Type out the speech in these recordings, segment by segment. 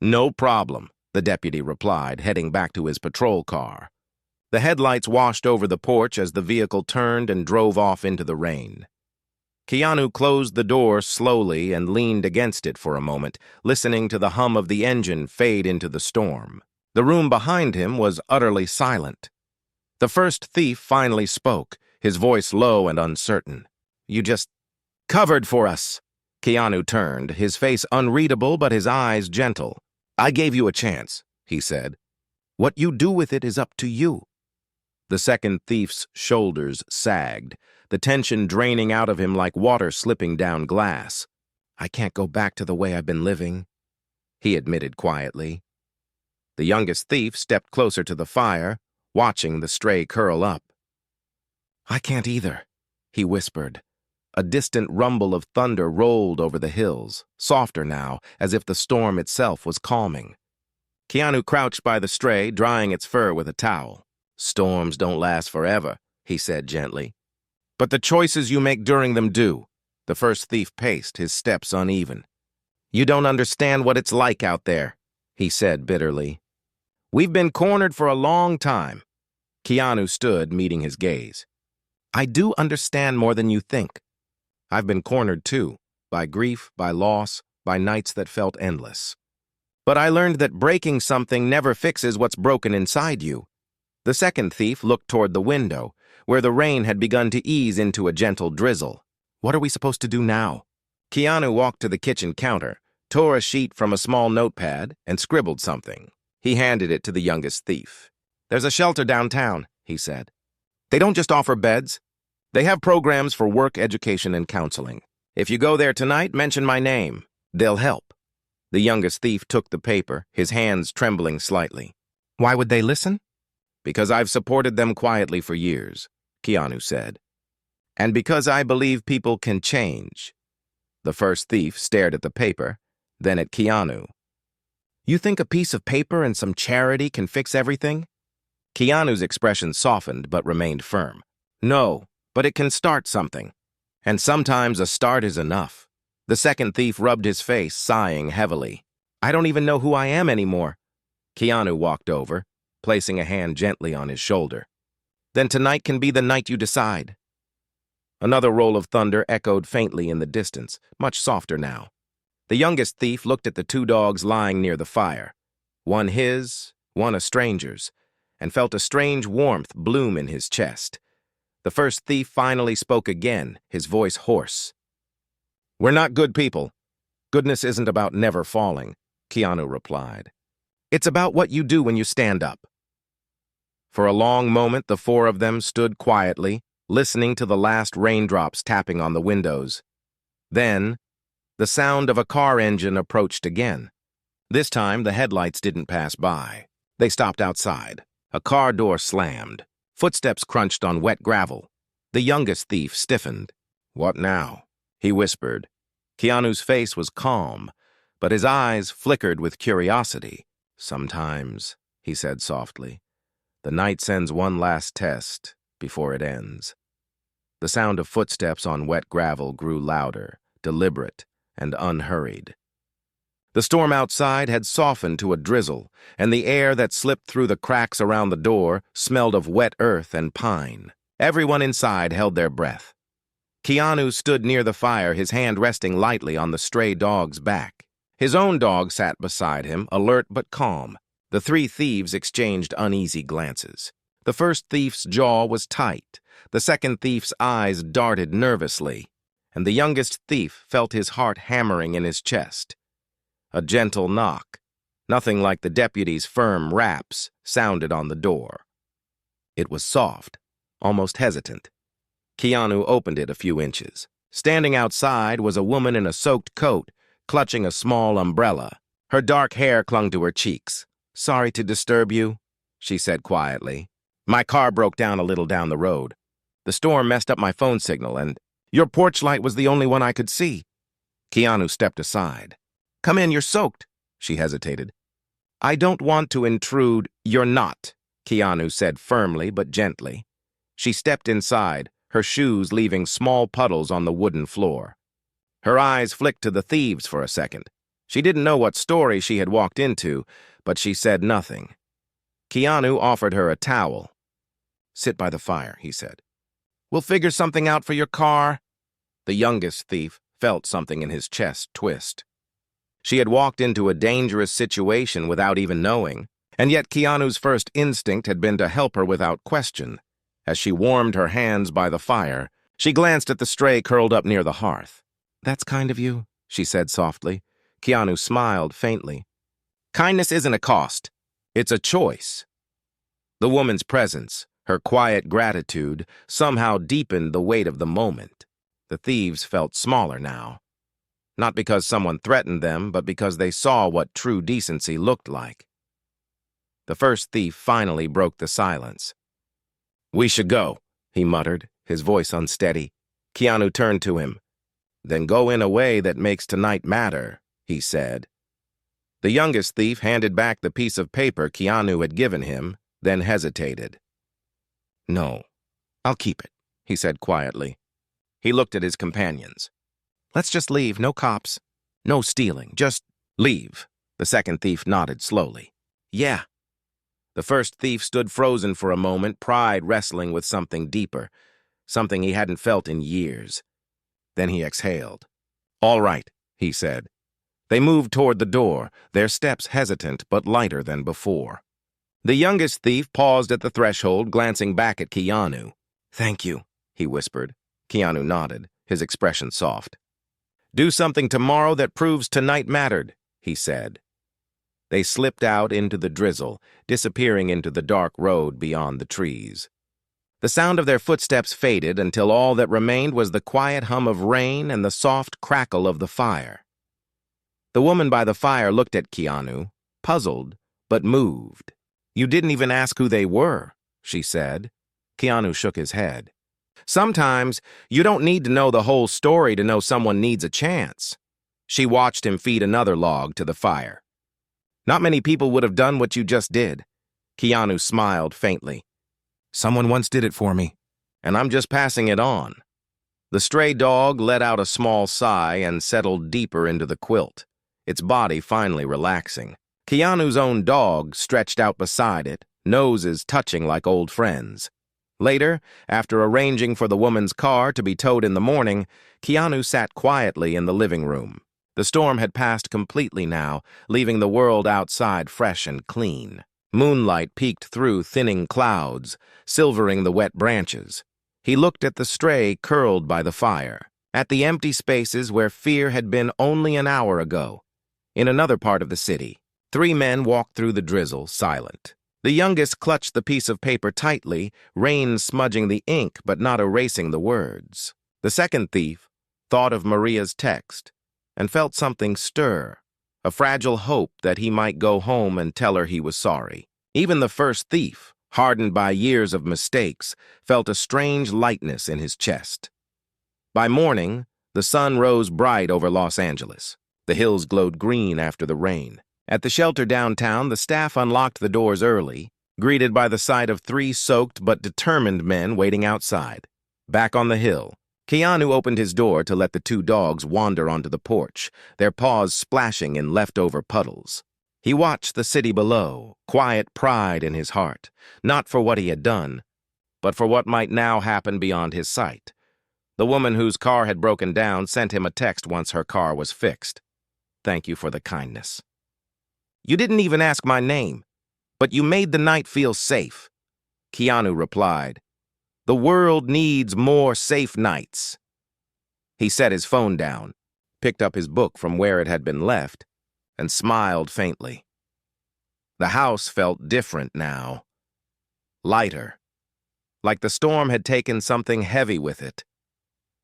"No problem," the deputy replied, heading back to his patrol car. The headlights washed over the porch as the vehicle turned and drove off into the rain. Keanu closed the door slowly and leaned against it for a moment, listening to the hum of the engine fade into the storm. The room behind him was utterly silent. The first thief finally spoke, his voice low and uncertain. "You just covered for us." Keanu turned, his face unreadable but his eyes gentle. "I gave you a chance," he said. "What you do with it is up to you." The second thief's shoulders sagged, the tension draining out of him like water slipping down glass. "I can't go back to the way I've been living," he admitted quietly. The youngest thief stepped closer to the fire, watching the stray curl up. "I can't either," he whispered. A distant rumble of thunder rolled over the hills, softer now, as if the storm itself was calming. Keanu crouched by the stray, drying its fur with a towel. "Storms don't last forever," he said gently. "But the choices you make during them do." The first thief paced, his steps uneven. "You don't understand what it's like out there," he said bitterly. "We've been cornered for a long time." Keanu stood, meeting his gaze. "I do understand more than you think. I've been cornered too, by grief, by loss, by nights that felt endless. But I learned that breaking something never fixes what's broken inside you." The second thief looked toward the window, where the rain had begun to ease into a gentle drizzle. "What are we supposed to do now?" Keanu walked to the kitchen counter, tore a sheet from a small notepad, and scribbled something. He handed it to the youngest thief. "There's a shelter downtown," he said. "They don't just offer beds. They have programs for work, education, and counseling. If you go there tonight, mention my name. They'll help." The youngest thief took the paper, his hands trembling slightly. "Why would they listen?" "Because I've supported them quietly for years," Keanu said. "And because I believe people can change." The first thief stared at the paper, then at Keanu. "You think a piece of paper and some charity can fix everything?" Keanu's expression softened but remained firm. "No, but it can start something. And sometimes a start is enough." The second thief rubbed his face, sighing heavily. "I don't even know who I am anymore." Keanu walked over, placing a hand gently on his shoulder. "Then tonight can be the night you decide." Another roll of thunder echoed faintly in the distance, much softer now. The youngest thief looked at the two dogs lying near the fire, one his, one a stranger's, and felt a strange warmth bloom in his chest. The first thief finally spoke again, his voice hoarse. "We're not good people. Goodness isn't about never falling," Keanu replied. "It's about what you do when you stand up." For a long moment, the four of them stood quietly, listening to the last raindrops tapping on the windows. Then, the sound of a car engine approached again. This time, the headlights didn't pass by. They stopped outside. A car door slammed. Footsteps crunched on wet gravel. The youngest thief stiffened. "What now?" he whispered. Keanu's face was calm, but his eyes flickered with curiosity. "Sometimes," he said softly, "the night sends one last test before it ends." The sound of footsteps on wet gravel grew louder, deliberate, and unhurried. The storm outside had softened to a drizzle, and the air that slipped through the cracks around the door smelled of wet earth and pine. Everyone inside held their breath. Keanu stood near the fire, his hand resting lightly on the stray dog's back. His own dog sat beside him, alert but calm. The three thieves exchanged uneasy glances. The first thief's jaw was tight, the second thief's eyes darted nervously, and the youngest thief felt his heart hammering in his chest. A gentle knock, nothing like the deputy's firm raps, sounded on the door. It was soft, almost hesitant. Keanu opened it a few inches. Standing outside was a woman in a soaked coat, clutching a small umbrella. Her dark hair clung to her cheeks. "Sorry to disturb you," she said quietly. "My car broke down a little down the road. The storm messed up my phone signal, and your porch light was the only one I could see." Keanu stepped aside. "Come in, you're soaked," she hesitated. "I don't want to intrude." "You're not," Keanu said firmly but gently. She stepped inside, her shoes leaving small puddles on the wooden floor. Her eyes flicked to the thieves for a second. She didn't know what story she had walked into, but she said nothing. Keanu offered her a towel. "Sit by the fire," he said. "We'll figure something out for your car." The youngest thief felt something in his chest twist. She had walked into a dangerous situation without even knowing, and yet Keanu's first instinct had been to help her without question. As she warmed her hands by the fire, she glanced at the stray curled up near the hearth. "That's kind of you," she said softly. Keanu smiled faintly. "Kindness isn't a cost. It's a choice." The woman's presence, her quiet gratitude, somehow deepened the weight of the moment. The thieves felt smaller now. Not because someone threatened them, but because they saw what true decency looked like. The first thief finally broke the silence. "We should go," he muttered, his voice unsteady. Keanu turned to him. "Then go in a way that makes tonight matter," he said. The youngest thief handed back the piece of paper Keanu had given him, then hesitated. "No, I'll keep it," he said quietly. He looked at his companions. "Let's just leave, no cops. No stealing, just leave." The second thief nodded slowly. "Yeah." The first thief stood frozen for a moment, pride wrestling with something deeper, something he hadn't felt in years. Then he exhaled. "All right," he said. They moved toward the door, their steps hesitant but lighter than before. The youngest thief paused at the threshold, glancing back at Keanu. "Thank you," he whispered. Keanu nodded, his expression soft. "Do something tomorrow that proves tonight mattered," he said. They slipped out into the drizzle, disappearing into the dark road beyond the trees. The sound of their footsteps faded until all that remained was the quiet hum of rain and the soft crackle of the fire. The woman by the fire looked at Keanu, puzzled, but moved. "You didn't even ask who they were," she said. Keanu shook his head. "Sometimes you don't need to know the whole story to know someone needs a chance." She watched him feed another log to the fire. "Not many people would have done what you just did." Keanu smiled faintly. "Someone once did it for me, and I'm just passing it on." The stray dog let out a small sigh and settled deeper into the quilt, its body finally relaxing. Keanu's own dog stretched out beside it, noses touching like old friends. Later, after arranging for the woman's car to be towed in the morning, Keanu sat quietly in the living room. The storm had passed completely now, leaving the world outside fresh and clean. Moonlight peeked through thinning clouds, silvering the wet branches. He looked at the stray curled by the fire, at the empty spaces where fear had been only an hour ago. In another part of the city, 3 men walked through the drizzle, silent. The youngest clutched the piece of paper tightly, rain smudging the ink but not erasing the words. The second thief thought of Maria's text and felt something stir, a fragile hope that he might go home and tell her he was sorry. Even the first thief, hardened by years of mistakes, felt a strange lightness in his chest. By morning, the sun rose bright over Los Angeles. The hills glowed green after the rain. At the shelter downtown, the staff unlocked the doors early, greeted by the sight of 3 soaked but determined men waiting outside. Back on the hill, Keanu opened his door to let the 2 dogs wander onto the porch, their paws splashing in leftover puddles. He watched the city below, quiet pride in his heart, not for what he had done, but for what might now happen beyond his sight. The woman whose car had broken down sent him a text once her car was fixed. "Thank you for the kindness. You didn't even ask my name, but you made the night feel safe." Keanu replied, "The world needs more safe nights." He set his phone down, picked up his book from where it had been left, and smiled faintly. The house felt different now. Lighter. Like the storm had taken something heavy with it.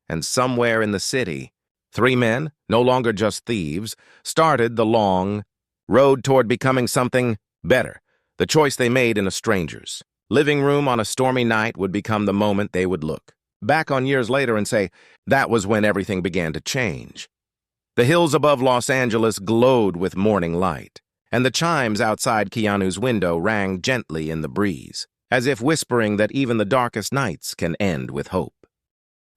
And somewhere in the city, 3 men, no longer just thieves, started the long road toward becoming something better, the choice they made in a stranger's living room on a stormy night would become the moment they would look back on years later and say, that was when everything began to change. The hills above Los Angeles glowed with morning light, and the chimes outside Keanu's window rang gently in the breeze, as if whispering that even the darkest nights can end with hope.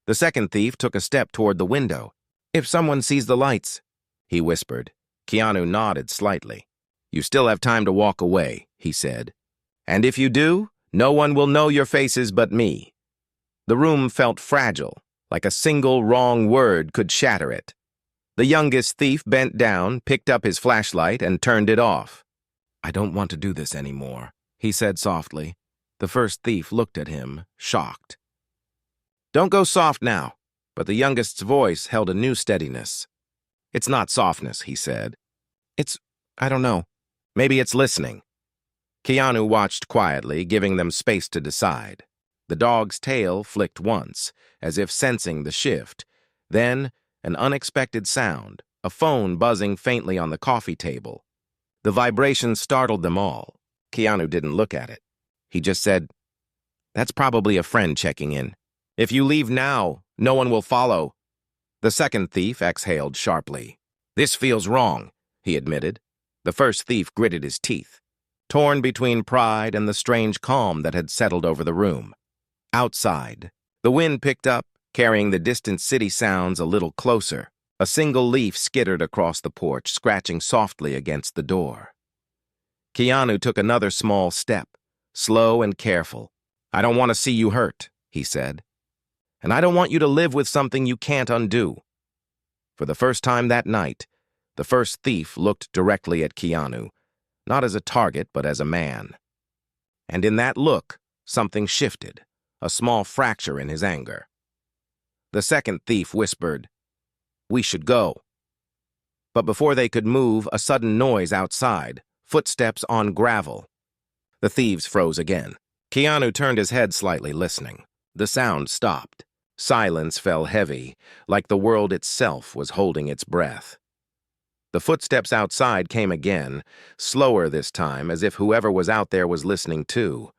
The second thief took a step toward the window. "If someone sees the lights," he whispered. Keanu nodded slightly. "You still have time to walk away," he said. "And if you do, no one will know your faces but me." The room felt fragile, like a single wrong word could shatter it. The youngest thief bent down, picked up his flashlight, and turned it off. "I don't want to do this anymore," he said softly. The first thief looked at him, shocked. "Don't go soft now," but the youngest's voice held a new steadiness. "It's not softness," he said. I don't know. Maybe it's listening." Keanu watched quietly, giving them space to decide. The dog's tail flicked once, as if sensing the shift. Then, an unexpected sound, a phone buzzing faintly on the coffee table. The vibration startled them all. Keanu didn't look at it. He just said, "That's probably a friend checking in. If you leave now, no one will follow." The second thief exhaled sharply. "This feels wrong," he admitted. The first thief gritted his teeth, torn between pride and the strange calm that had settled over the room. Outside, the wind picked up, carrying the distant city sounds a little closer. A single leaf skittered across the porch, scratching softly against the door. Keanu took another small step, slow and careful. "I don't want to see you hurt," he said. "And I don't want you to live with something you can't undo." For the first time that night, the first thief looked directly at Keanu, not as a target, but as a man. And in that look, something shifted, a small fracture in his anger. The second thief whispered, "We should go." But before they could move, a sudden noise outside, footsteps on gravel. The thieves froze again. Keanu turned his head slightly, listening. The sound stopped. Silence fell heavy, like the world itself was holding its breath. The footsteps outside came again, slower this time, as if whoever was out there was listening too.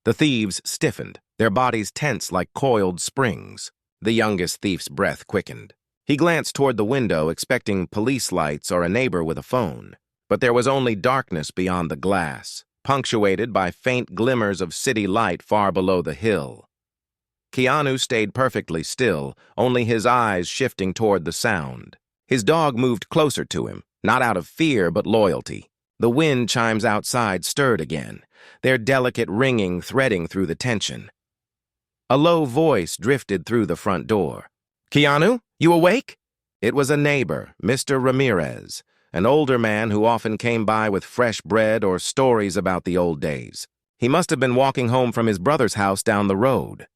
The thieves stiffened, their bodies tense like coiled springs. The youngest thief's breath quickened. He glanced toward the window, expecting police lights or a neighbor with a phone. But there was only darkness beyond the glass, punctuated by faint glimmers of city light far below the hill. Keanu stayed perfectly still, only his eyes shifting toward the sound. His dog moved closer to him, not out of fear but loyalty. The wind chimes outside stirred again, their delicate ringing threading through the tension. A low voice drifted through the front door. "Keanu, you awake?" It was a neighbor, Mr. Ramirez, an older man who often came by with fresh bread or stories about the old days. He must have been walking home from his brother's house down the road.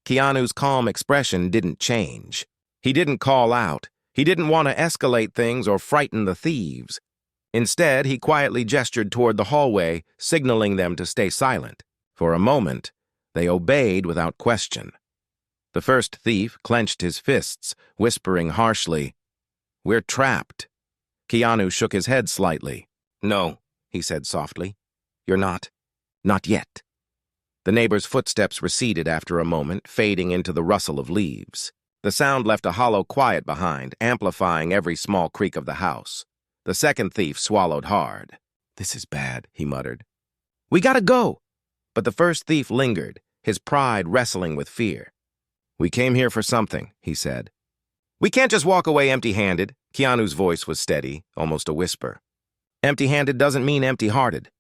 Keanu's calm expression didn't change. He didn't call out. He didn't want to escalate things or frighten the thieves. Instead, he quietly gestured toward the hallway, signaling them to stay silent. For a moment, they obeyed without question. The first thief clenched his fists, whispering harshly, "We're trapped." Keanu shook his head slightly. "No," he said softly. "You're not. Not yet." The neighbor's footsteps receded after a moment, fading into the rustle of leaves. The sound left a hollow quiet behind, amplifying every small creak of the house. The second thief swallowed hard. "This is bad," he muttered. "We gotta go!" But the first thief lingered, his pride wrestling with fear. "We came here for something," he said. "We can't just walk away empty-handed." Keanu's voice was steady, almost a whisper. "Empty-handed doesn't mean empty-hearted.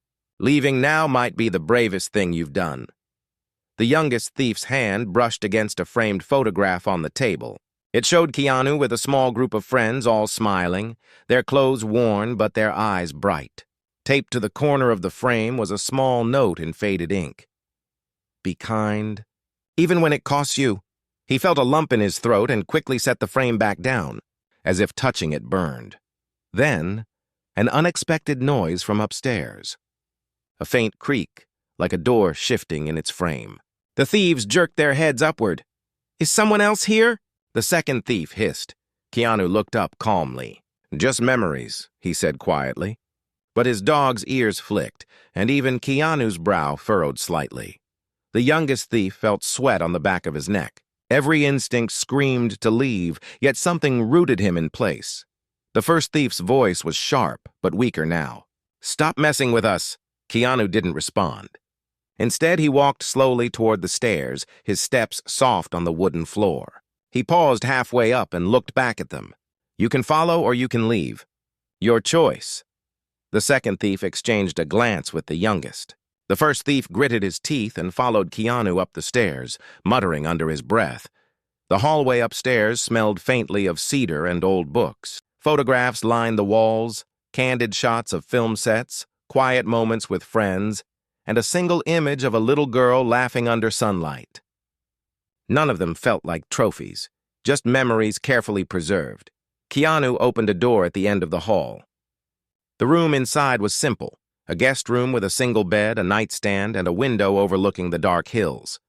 Leaving now might be the bravest thing you've done." The youngest thief's hand brushed against a framed photograph on the table. It showed Keanu with a small group of friends, all smiling, their clothes worn but their eyes bright. Taped to the corner of the frame was a small note in faded ink. "Be kind, even when it costs you." He felt a lump in his throat and quickly set the frame back down, as if touching it burned. Then, an unexpected noise from upstairs. A faint creak, like a door shifting in its frame. The thieves jerked their heads upward. "Is someone else here?" The second thief hissed. Keanu looked up calmly. "Just memories," he said quietly. But his dog's ears flicked, and even Keanu's brow furrowed slightly. The youngest thief felt sweat on the back of his neck. Every instinct screamed to leave, yet something rooted him in place. The first thief's voice was sharp, but weaker now. "Stop messing with us." Keanu didn't respond. Instead, he walked slowly toward the stairs, his steps soft on the wooden floor. He paused halfway up and looked back at them. "You can follow or you can leave." Your choice. The second thief exchanged a glance with the youngest. The first thief gritted his teeth and followed Keanu up the stairs, muttering under his breath. The hallway upstairs smelled faintly of cedar and old books. Photographs lined the walls, candid shots of film sets, quiet moments with friends, and a single image of a little girl laughing under sunlight. None of them felt like trophies, just memories carefully preserved. Keanu opened a door at the end of the hall. The room inside was simple, a guest room with a single bed, a nightstand, and a window overlooking the dark hills.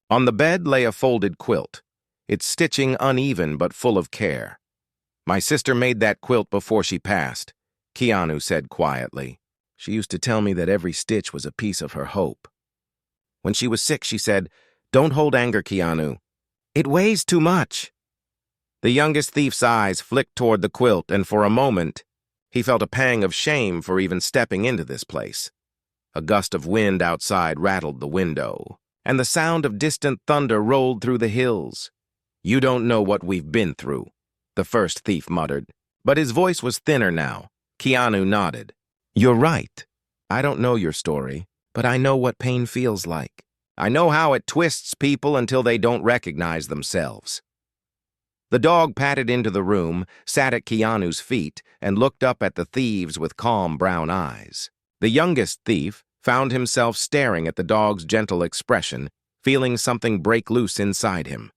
On the bed lay a folded quilt, its stitching uneven but full of care. My sister made that quilt before she passed, Keanu said quietly. She used to tell me that every stitch was a piece of her hope. When she was sick, she said, "Don't hold anger, Keanu. It weighs too much." The youngest thief's eyes flicked toward the quilt, and for a moment, he felt a pang of shame for even stepping into this place. A gust of wind outside rattled the window, and the sound of distant thunder rolled through the hills. "You don't know what we've been through," the first thief muttered. But his voice was thinner now. Keanu nodded. "You're right. I don't know your story, but I know what pain feels like. I know how it twists people until they don't recognize themselves." The dog patted into the room, sat at Keanu's feet, and looked up at the thieves with calm brown eyes. The youngest thief found himself staring at the dog's gentle expression, feeling something break loose inside him.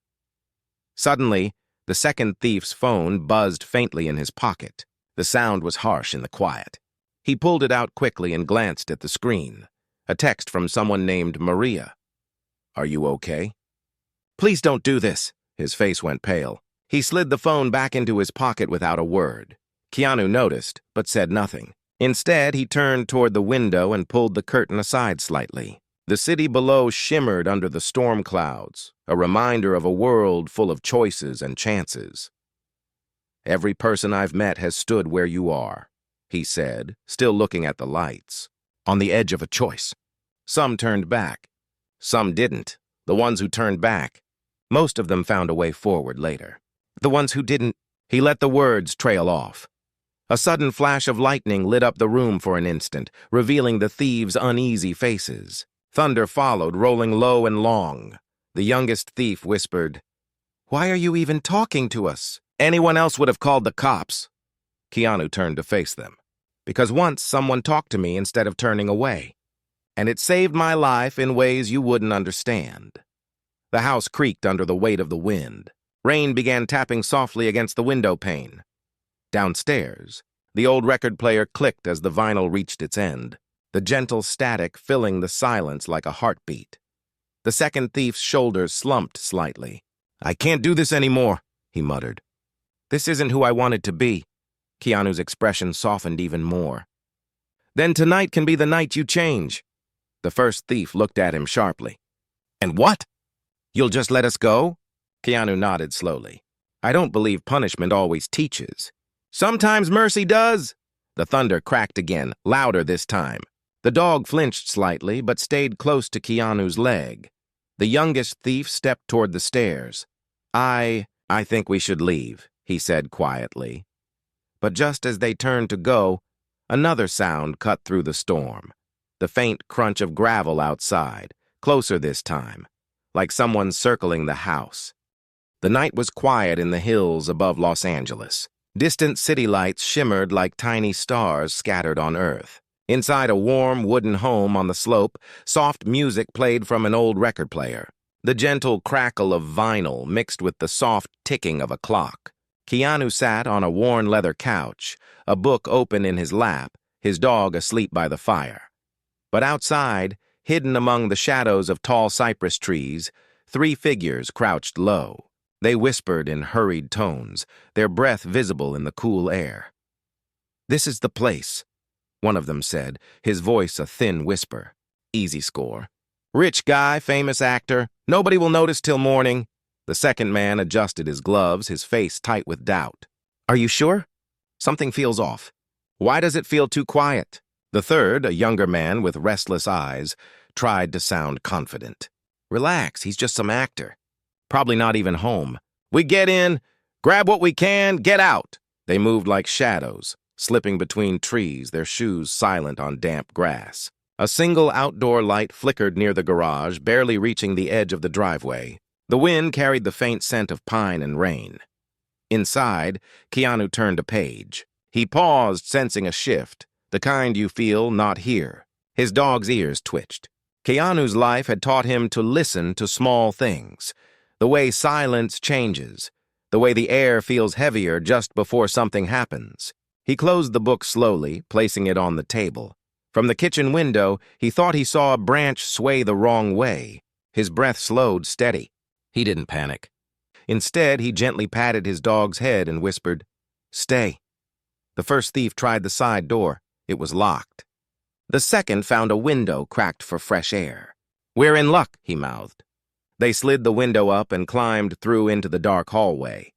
Suddenly, the second thief's phone buzzed faintly in his pocket. The sound was harsh in the quiet. He pulled it out quickly and glanced at the screen. A text from someone named Maria. "Are you okay?" "Please don't do this." His face went pale. He slid the phone back into his pocket without a word. Keanu noticed, but said nothing. Instead, he turned toward the window and pulled the curtain aside slightly. The city below shimmered under the storm clouds, a reminder of a world full of choices and chances. "Every person I've met has stood where you are," he said, still looking at the lights, "on the edge of a choice. Some turned back. Some didn't. The ones who turned back, most of them found a way forward later. The ones who didn't," he let the words trail off. A sudden flash of lightning lit up the room for an instant, revealing the thieves' uneasy faces. Thunder followed, rolling low and long. The youngest thief whispered, "Why are you even talking to us? Anyone else would have called the cops." Keanu turned to face them. "Because once someone talked to me instead of turning away. And it saved my life in ways you wouldn't understand." The house creaked under the weight of the wind. Rain began tapping softly against the window pane. Downstairs, the old record player clicked as the vinyl reached its end, the gentle static filling the silence like a heartbeat. The second thief's shoulders slumped slightly. "I can't do this anymore," he muttered. "This isn't who I wanted to be." Keanu's expression softened even more. "Then tonight can be the night you change." The first thief looked at him sharply. "And what? You'll just let us go?" Keanu nodded slowly. "I don't believe punishment always teaches. Sometimes mercy does." The thunder cracked again, louder this time. The dog flinched slightly, but stayed close to Keanu's leg. The youngest thief stepped toward the stairs. I think we should leave," he said quietly. But just as they turned to go, another sound cut through the storm. The faint crunch of gravel outside, closer this time, like someone circling the house. The night was quiet in the hills above Los Angeles. Distant city lights shimmered like tiny stars scattered on Earth. Inside a warm wooden home on the slope, soft music played from an old record player. The gentle crackle of vinyl mixed with the soft ticking of a clock. Keanu sat on a worn leather couch, a book open in his lap, his dog asleep by the fire. But outside, hidden among the shadows of tall cypress trees, 3 figures crouched low. They whispered in hurried tones, their breath visible in the cool air. "This is the place," one of them said, his voice a thin whisper. "Easy score. Rich guy, famous actor. Nobody will notice till morning." The second man adjusted his gloves, his face tight with doubt. "Are you sure? Something feels off. Why does it feel too quiet?" The third, a younger man with restless eyes, tried to sound confident. "Relax, he's just some actor. Probably not even home. We get in, grab what we can, get out." They moved like shadows, slipping between trees, their shoes silent on damp grass. A single outdoor light flickered near the garage, barely reaching the edge of the driveway. The wind carried the faint scent of pine and rain. Inside, Keanu turned a page. He paused, sensing a shift, the kind you feel not hear. His dog's ears twitched. Keanu's life had taught him to listen to small things, the way silence changes, the way the air feels heavier just before something happens. He closed the book slowly, placing it on the table. From the kitchen window, he thought he saw a branch sway the wrong way. His breath slowed steady. He didn't panic. Instead, he gently patted his dog's head and whispered, "Stay." The first thief tried the side door. It was locked. The second found a window cracked for fresh air. "We're in luck," he mouthed. They slid the window up and climbed through into the dark hallway.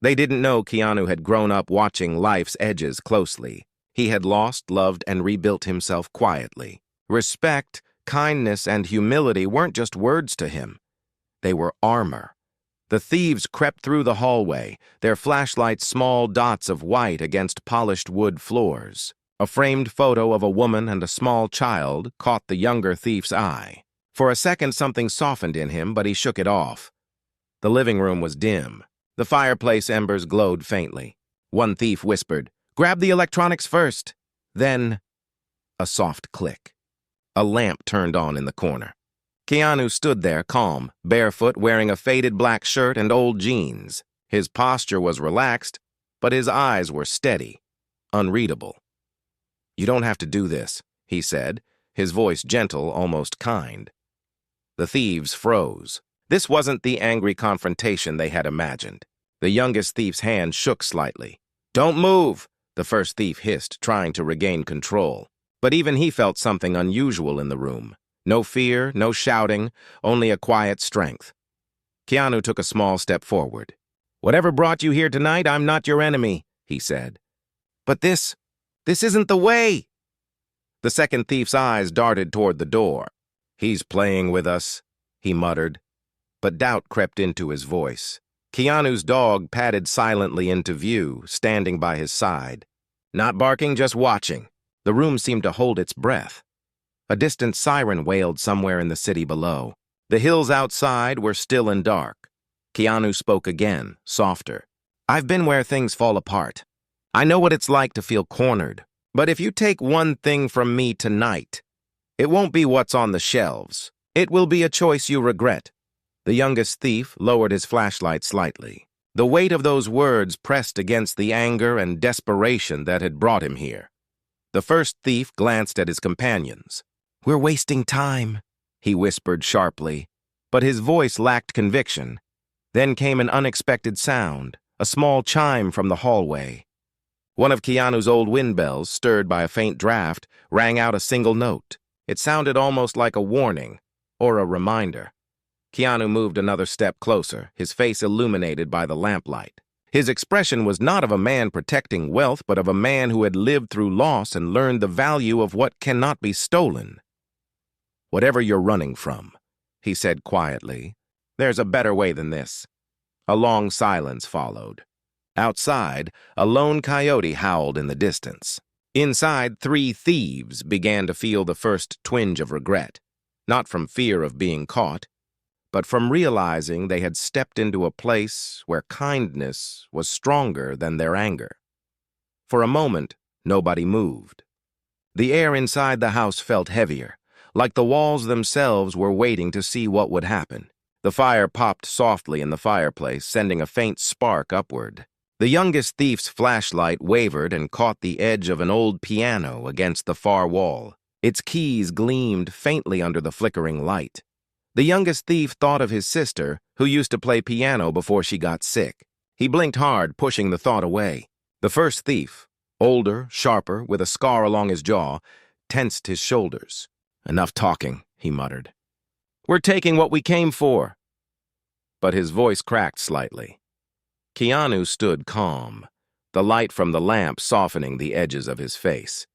They didn't know Keanu had grown up watching life's edges closely. He had lost, loved, and rebuilt himself quietly. Respect, kindness, and humility weren't just words to him. They were armor. The thieves crept through the hallway, their flashlights small dots of white against polished wood floors. A framed photo of a woman and a small child caught the younger thief's eye. For a second, something softened in him, but he shook it off. The living room was dim. The fireplace embers glowed faintly. One thief whispered, "Grab the electronics first." Then, a soft click. A lamp turned on in the corner. Keanu stood there, calm, barefoot, wearing a faded black shirt and old jeans. His posture was relaxed, but his eyes were steady, unreadable. "You don't have to do this," he said, his voice gentle, almost kind. The thieves froze. This wasn't the angry confrontation they had imagined. The youngest thief's hand shook slightly. "Don't move," the first thief hissed, trying to regain control. But even he felt something unusual in the room. No fear, no shouting, only a quiet strength. Keanu took a small step forward. "Whatever brought you here tonight, I'm not your enemy," he said. "But this isn't the way." The second thief's eyes darted toward the door. "He's playing with us," he muttered. But doubt crept into his voice. Keanu's dog padded silently into view, standing by his side. Not barking, just watching. The room seemed to hold its breath. A distant siren wailed somewhere in the city below. The hills outside were still and dark. Keanu spoke again, softer. "I've been where things fall apart. I know what it's like to feel cornered. But if you take one thing from me tonight, it won't be what's on the shelves. It will be a choice you regret." The youngest thief lowered his flashlight slightly. The weight of those words pressed against the anger and desperation that had brought him here. The first thief glanced at his companions. "We're wasting time," he whispered sharply, but his voice lacked conviction. Then came an unexpected sound, a small chime from the hallway. One of Keanu's old wind bells, stirred by a faint draft, rang out a single note. It sounded almost like a warning, or a reminder. Keanu moved another step closer, his face illuminated by the lamplight. His expression was not of a man protecting wealth, but of a man who had lived through loss and learned the value of what cannot be stolen. "Whatever you're running from," he said quietly, "there's a better way than this." A long silence followed. Outside, a lone coyote howled in the distance. Inside, 3 thieves began to feel the first twinge of regret, not from fear of being caught, but from realizing they had stepped into a place where kindness was stronger than their anger. For a moment, nobody moved. The air inside the house felt heavier, like the walls themselves were waiting to see what would happen. The fire popped softly in the fireplace, sending a faint spark upward. The youngest thief's flashlight wavered and caught the edge of an old piano against the far wall. Its keys gleamed faintly under the flickering light. The youngest thief thought of his sister, who used to play piano before she got sick. He blinked hard, pushing the thought away. The first thief, older, sharper, with a scar along his jaw, tensed his shoulders. "Enough talking," he muttered. "We're taking what we came for." But his voice cracked slightly. Keanu stood calm, the light from the lamp softening the edges of his face.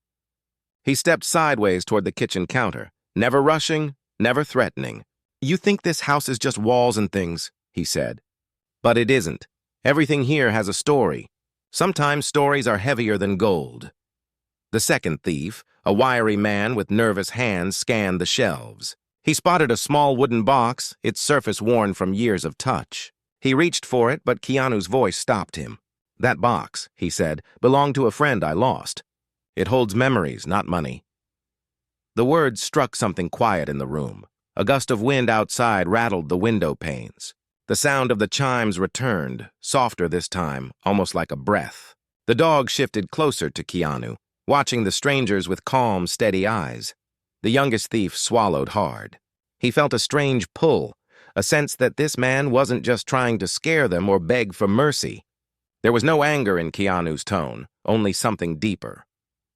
He stepped sideways toward the kitchen counter, never rushing, never threatening. "You think this house is just walls and things," he said. "But it isn't. Everything here has a story. Sometimes stories are heavier than gold. The second thief, a wiry man with nervous hands, scanned the shelves. He spotted a small wooden box, its surface worn from years of touch. He reached for it, but Keanu's voice stopped him. "That box," he said, "belonged to a friend I lost. It holds memories, not money." The words struck something quiet in the room. A gust of wind outside rattled the window panes. The sound of the chimes returned, softer this time, almost like a breath. The dog shifted closer to Keanu, watching the strangers with calm, steady eyes. The youngest thief swallowed hard. He felt a strange pull, a sense that this man wasn't just trying to scare them or beg for mercy. There was no anger in Keanu's tone, only something deeper.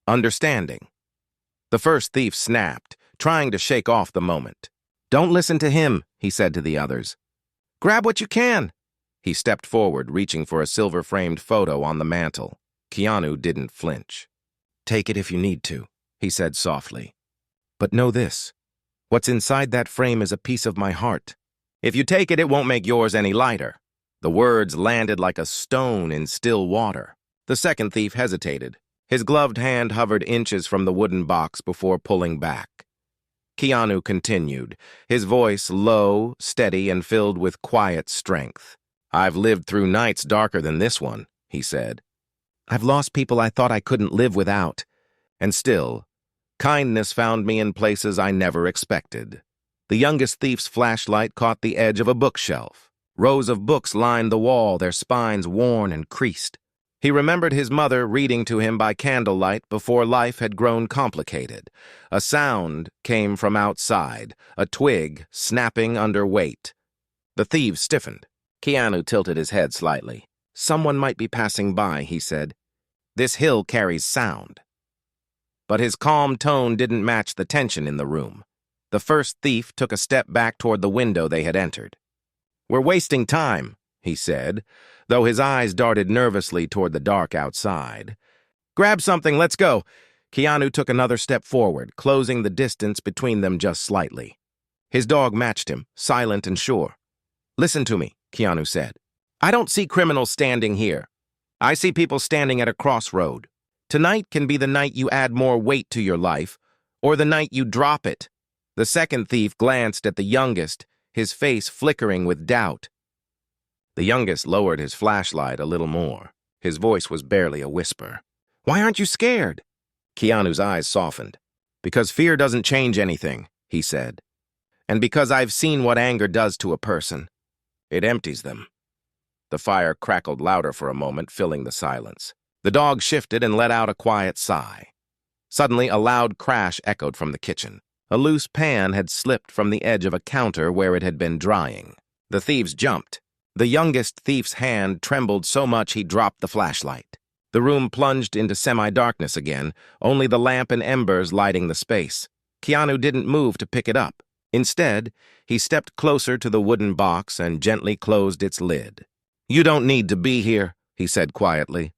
Understanding. The first thief snapped, trying to shake off the moment. "Don't listen to him," he said to the others. "Grab what you can." He stepped forward, reaching for a silver-framed photo on the mantel. Keanu didn't flinch. "Take it if you need to," he said softly. "But know this. What's inside that frame is a piece of my heart. If you take it, it won't make yours any lighter." The words landed like a stone in still water. The second thief hesitated. His gloved hand hovered inches from the wooden box before pulling back. Keanu continued, his voice low, steady, and filled with quiet strength. "I've lived through nights darker than this one," he said. "I've lost people I thought I couldn't live without. And still, kindness found me in places I never expected." The youngest thief's flashlight caught the edge of a bookshelf. Rows of books lined the wall, their spines worn and creased. He remembered his mother reading to him by candlelight before life had grown complicated. A sound came from outside, a twig snapping under weight. The thieves stiffened. Keanu tilted his head slightly. "Someone might be passing by," he said. "This hill carries sound." But his calm tone didn't match the tension in the room. The first thief took a step back toward the window they had entered. "We're wasting time," he said, though his eyes darted nervously toward the dark outside. "Grab something, let's go." Keanu took another step forward, closing the distance between them just slightly. His dog matched him, silent and sure. "Listen to me," Keanu said. "I don't see criminals standing here. I see people standing at a crossroad. Tonight can be the night you add more weight to your life, or the night you drop it." The second thief glanced at the youngest, his face flickering with doubt. The youngest lowered his flashlight a little more. His voice was barely a whisper. "Why aren't you scared?" Keanu's eyes softened. "Because fear doesn't change anything," he said. "And because I've seen what anger does to a person. It empties them." The fire crackled louder for a moment, filling the silence. The dog shifted and let out a quiet sigh. Suddenly, a loud crash echoed from the kitchen. A loose pan had slipped from the edge of a counter where it had been drying. The thieves jumped. The youngest thief's hand trembled so much he dropped the flashlight. The room plunged into semi-darkness again, only the lamp and embers lighting the space. Keanu didn't move to pick it up. Instead, he stepped closer to the wooden box and gently closed its lid. "You don't need to be here," he said quietly.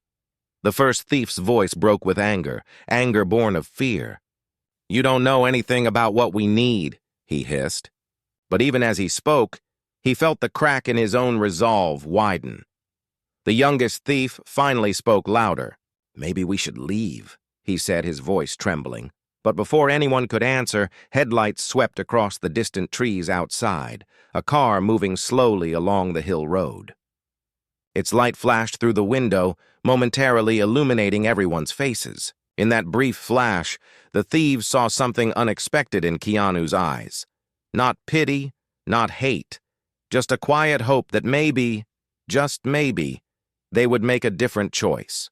The first thief's voice broke with anger, anger born of fear. "You don't know anything about what we need," he hissed. But even as he spoke, he felt the crack in his own resolve widen. The youngest thief finally spoke louder. "Maybe we should leave," he said, his voice trembling. But before anyone could answer, headlights swept across the distant trees outside, a car moving slowly along the hill road. Its light flashed through the window, momentarily illuminating everyone's faces. In that brief flash, the thieves saw something unexpected in Keanu's eyes. Not pity, not hate, just a quiet hope that maybe, just maybe, they would make a different choice.